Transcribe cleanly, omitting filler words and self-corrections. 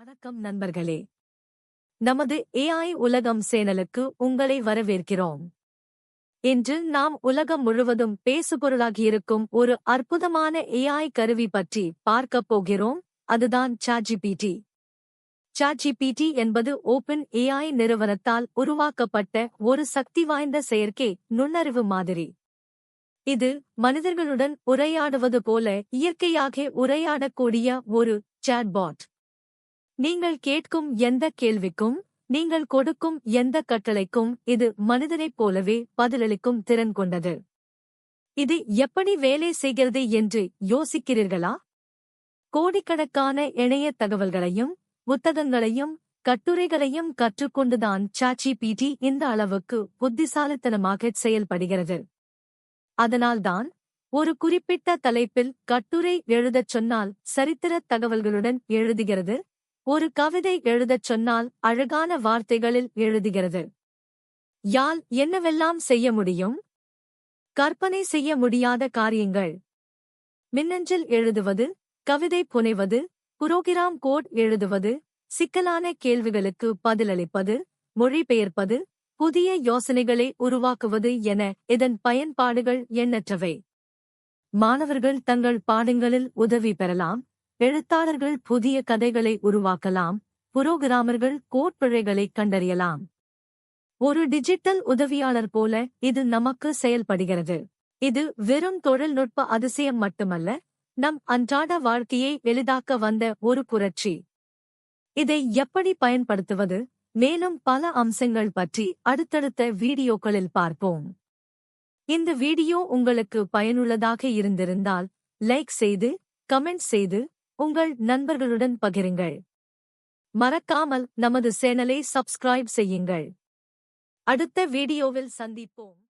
வணக்கம் நண்பர்களே. நமது ஏஐ உலகம் சேனலுக்கு உங்களை வரவேற்கிறோம். இன்று நாம் உலகம் முழுவதும் பேசுபொருளாகியிருக்கும் ஒரு அற்புதமான ஏஐ கருவி பற்றி பார்க்கப் போகிறோம். அதுதான் சாட்ஜிபிடி. சாட்ஜிபிடி என்பது ஓபன் ஏஐ நிறுவனத்தால் உருவாக்கப்பட்ட ஒரு சக்தி வாய்ந்த செயற்கை நுண்ணறிவு மாதிரி. இது மனிதர்களுடன் உரையாடுவது போல இயற்கையாக உரையாடக்கூடிய ஒரு சாட்பாட். நீங்கள் கேட்கும் எந்த கேள்விக்கும், நீங்கள் கொடுக்கும் எந்த கட்டளைக்கும் இது மனிதனைப் போலவே பதிலளிக்கும் திறன் கொண்டது. இது எப்படி வேலை செய்கிறது என்று யோசிக்கிறீர்களா? கோடிக்கணக்கான இணைய தகவல்களையும் புத்தகங்களையும் கட்டுரைகளையும் கற்றுக்கொண்டுதான் சாட்ஜிபிடி இந்த அளவுக்கு புத்திசாலித்தனமாக செயல்படுகிறது. அதனால்தான் ஒரு குறிப்பிட்ட தலைப்பில் கட்டுரை எழுதச் சொன்னால் சரித்திர தகவல்களுடன் எழுதுகிறது. ஒரு கவிதை எழுதச் சொன்னால் அழகான வார்த்தைகளில் எழுதுகிறது. யால் என்னவெல்லாம் செய்ய முடியும்? கற்பனை செய்ய முடியாத காரியங்கள். மின்னஞ்சல் எழுதுவது, கவிதை புனைவது, புரோகிராம் கோட் எழுதுவது, சிக்கலான கேள்விகளுக்கு பதிலளிப்பது, மொழிபெயர்ப்பது, புதிய யோசனைகளை உருவாக்குவது என இதன் பயன்பாடுகள் எண்ணற்றவை. மாணவர்கள் தங்கள் பாடங்களில் உதவி பெறலாம். எழுத்தாளர்கள் புதிய கதைகளை உருவாக்கலாம். புரோகிராமர்கள் கோட் பிழைகளை கண்டறியலாம். ஒரு டிஜிட்டல் உதவியாளர் போல இது நமக்கு செயல்படுகிறது. இது வெறும் தொழில்நுட்ப அதிசயம் மட்டுமல்ல, நம் அன்றாட வாழ்க்கையை எளிதாக்க வந்த ஒரு புரட்சி. இதை எப்படி பயன்படுத்துவது? மேலும் பல அம்சங்கள் பற்றி அடுத்தடுத்த வீடியோக்களில் பார்ப்போம். இந்த வீடியோ உங்களுக்கு பயனுள்ளதாக இருந்திருந்தால் லைக் செய்து, கமெண்ட் செய்து, உங்கள் நண்பர்களுடன் பகிருங்கள். மறக்காமல் நமது சேனலை சப்ஸ்கிரைப் செய்யுங்கள். அடுத்த வீடியோவில் சந்திப்போம்.